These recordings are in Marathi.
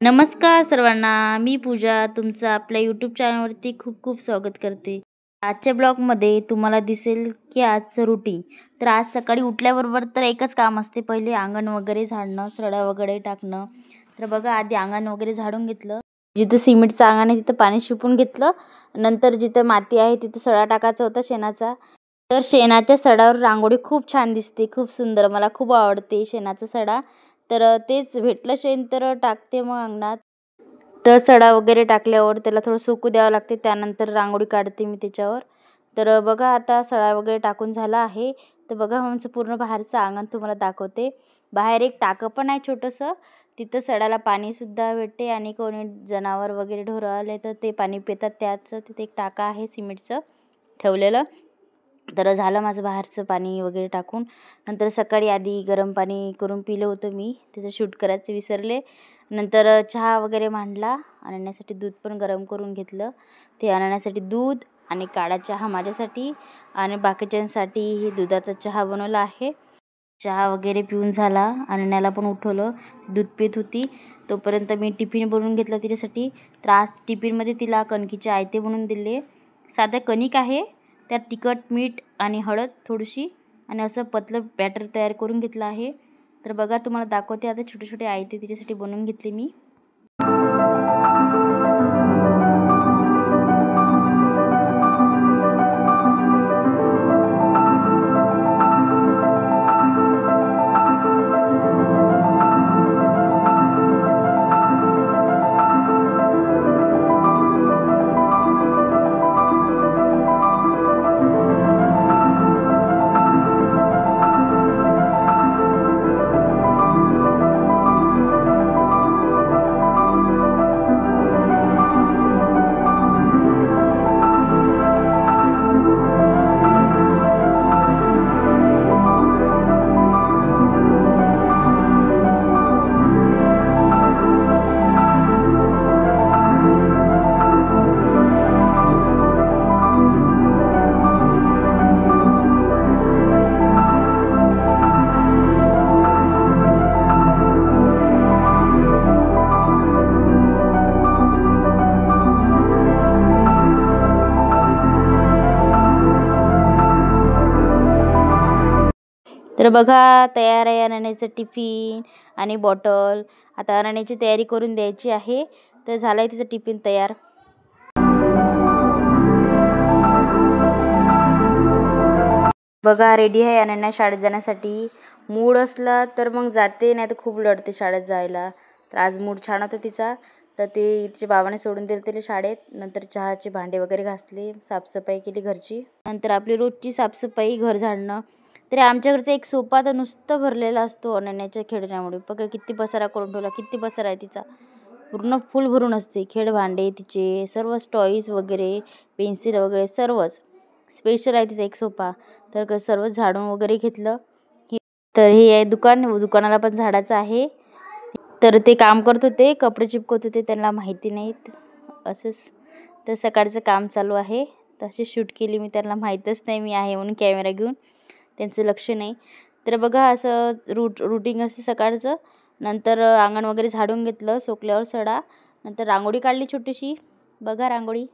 नमस्कार सर्वांना, मी पूजा तुमचं आपल्या यूट्यूब चॅनलवरती खूप खूप स्वागत करते. आजच्या ब्लॉगमध्ये तुम्हाला दिसेल की आजचं रुटीन. तर आज सकाळी उठल्याबरोबर तर एकच काम असते, पहिले अंगण वगैरे झाडणं, सडा वगैरे टाकणं. तर बघा, आधी अंगण वगैरे झाडून घेतलं. जिथं सिमेंटचं अंगण आहे तिथं पाणी शिंपून घेतलं. नंतर जिथं माती आहे तिथं सडा टाकायचा होता शेणाचा. तर शेणाच्या सडावर रांगोळी खूप छान दिसते, खूप सुंदर. मला खूप आवडते शेणाचा सडा. तर तेच भेटलं शेण तर टाकते मग अंगणात. तर सडा वगैरे टाकल्यावर त्याला थोडं सुकू द्यावं लागते, त्यानंतर रांगोळी काढते मी त्याच्यावर. तर बघा, आता सडा वगैरे टाकून झाला आहे. तर बघा, आमचं पूर्ण बाहेरचं अंगण तुम्हाला दाखवते. बाहेर एक टाकं पण आहे छोटंसं, तिथं सड्याला पाणीसुद्धा भेटते आणि कोणी जनावर वगैरे ढोरं आले तर ते पाणी पितात, त्याचं तिथे एक टाका आहे सिमेंटचं ठेवलेलं. तर झालं माझं बाहेरचं पाणी वगैरे टाकून. नंतर सकाळी आधी गरम पाणी करून पिलं होतं मी, त्याचं शूट करायचं विसरले. नंतर चहा वगैरे मांडला, आणण्यासाठी दूध पण गरम करून घेतलं. ते आणण्यासाठी दूध आणि काळा चहा माझ्यासाठी आणि बाकीच्यांसाठी हे दुधाचा चहा बनवला आहे. चहा वगैरे पिऊन झाला, आणण्याला पण उठवलं, दूध पीत होती. तोपर्यंत मी टिफिन बनवून घेतला तिच्यासाठी. तर आज टिफिनमध्ये तिला कणकीचे आयते बनवून दिले. साधं कणिक आहे, त्यात तिखट, मीठ आणि हळद थोडीशी आणि असं पतलं बॅटर तयार करून घेतलं आहे. तर बघा, तुम्हाला दाखवते आता छोटे छोटे आयते तिच्यासाठी बनवून घेतले मी. तर बघा, तयार आहे अनन्याचं टिफिन आणि बॉटल. आता अनन्याची तयारी करून द्यायची आहे. तर झालं आहे तिचं टिफिन तयार. बघा, रेडी आहे अनन्या शाळेत जाण्यासाठी. मूड असला तर मग जाते, नाही तर खूप लढते शाळेत जायला. तर आज मूड छान होता तिचा, तर ते तिच्या बाबाने सोडून दिलं तिला शाळेत. नंतर चहाचे भांडे वगैरे घासले, साफसफाई केली घरची. नंतर आपली रोजची साफसफाई, घर झाडणं. तरी आमच्या घरचा एक सोफा तर नुसतं भरलेला असतो अनन्याच्या खेळण्यामुळे. बघा किती पसारा करून ठेवला, किती पसारा आहे तिचा. पूर्ण फुल भरून असते, खेळ भांडे तिचे सर्व, टॉईज वगैरे, पेन्सिल वगैरे सर्वच. स्पेशल आहे तिचा एक सोफा. तर सर्व झाडून वगैरे घेतलं. तर हे आहे दुकानाला पण झाडाचं आहे. तर ते काम करत होते, कपडे चिपकवत होते, त्यांना माहिती नाहीत असंच. तर सकाळचं काम चालू आहे, तशी शूट केली मी. त्यांना माहीतच नाही मी आहे म्हणून कॅमेरा घेऊन, त्यांचं लक्ष नाही. तर बघा, असं रुटीन असते सकाळचं. नंतर अंगण वगैरे झाडून घेतलं, सोकल्यावर सडा. नंतर रांगोळी काढली छोटीशी. बघा रांगोळी.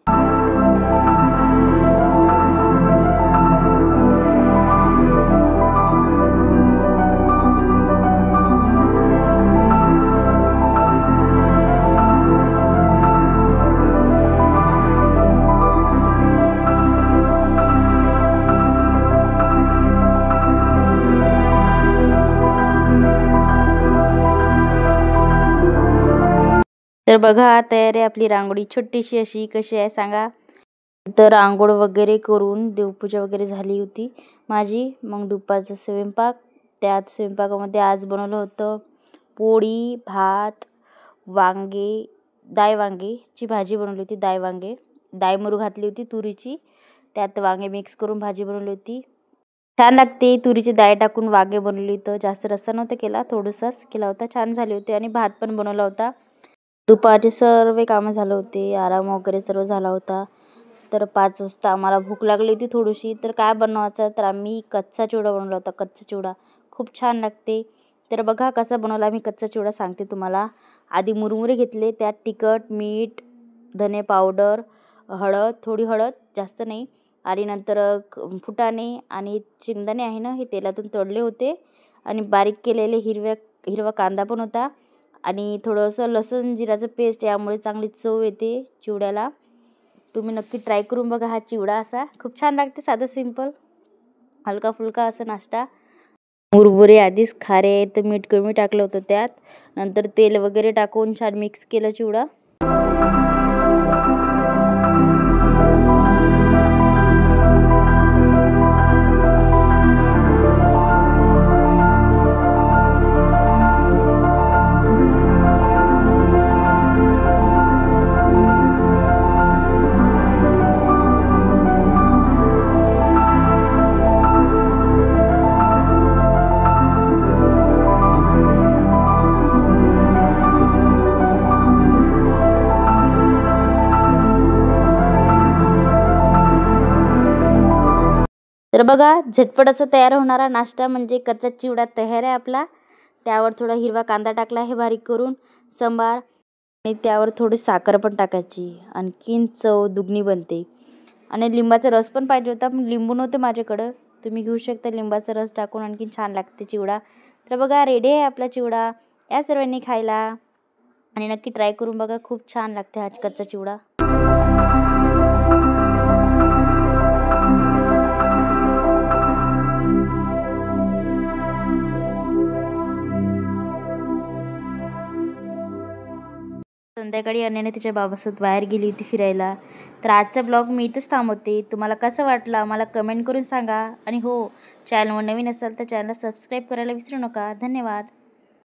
तर बघा, तयार आहे आपली रांगोळी छोटीशी अशी. कशी आहे सांगा. तर आंघोळ वगैरे करून देवपूजा वगैरे झाली होती माझी. मग दुपारचा स्वयंपाक. त्यात स्वयंपाकामध्ये आज बनवलं होतं पोळी, भात, वांगे, दाय वांगेची भाजी बनवली होती. दाय मुरू घातली होती तुरीची, त्यात वांगे मिक्स करून भाजी बनवली होती. छान लागते. तुरीची डाळ टाकून वांगे बनवली होतं. जास्त रस्सा नव्हता केला, थोडंसाच केला होता. छान झाले होते. आणि भात पण बनवला होता. दुपारचे सर्व कामं झालं होते, आराम वगैरे सर्व झाला होता. तर 5 वाजता आम्हाला भूक लागली होती थोडीशी. तर काय बनवायचं, तर आम्ही कच्चा चिवडा बनवला होता. कच्चा चिवडा खूप छान लागते. तर बघा कसा बनवला मी कच्चा चिवडा सांगते तुम्हाला. आधी मुरमुरे घेतले, त्यात तिखट, मीठ, धने पावडर, हळद, थोडी हळद, जास्त नाही, आणि नंतर फुटाणे आणि शेंगदाणे आहे ना, हे तेलातून तळले होते, आणि बारीक केलेले हिरवा कांदा पण होता, आणि थोडंसं लसूण जिराचं पेस्ट, यामुळे चांगली चव येते चिवड्याला. तुम्ही नक्की ट्राय करून बघा हा चिवडा. असा खूप छान लागते, साधं सिंपल हलका फुलका असं नाश्ता. मुरमुरे आधीच खारे आहे तर मीठ कमी टाकलं होतं त्यात. नंतर तेल वगैरे टाकून छान मिक्स केलं चिवडा. तर बघा, झटपट असं तयार होणारा नाश्ता म्हणजे कच्चा चिवडा तयार आहे आपला. त्यावर थोडा हिरवा कांदा टाकला आहे बारीक करून, सांबार, आणि त्यावर थोडी साखर पण टाकायची, आणखीन चव दुगणी बनते. आणि लिंबाचा रस पण पाहिजे होता, पण लिंबू नव्हतं माझ्याकडं. तुम्ही घेऊ शकता लिंबाचा रस टाकून, आणखीन छान लागते चिवडा. तर बघा, रेडी आहे आपला चिवडा. या सर्वांनी खायला, आणि नक्की ट्राय करून बघा, खूप छान लागते हा कच्चा चिवडा. संध्याकाळी अनन्या तिच्या बाबासोबत बाहेर गेली होती फिरायला. तर आजचा ब्लॉग मी इथंच थांबवते. तुम्हाला कसं वाटलं मला कमेंट करून सांगा. आणि हो, चॅनलवर नवीन असाल तर चॅनलला सबस्क्राईब करायला विसरू नका. धन्यवाद.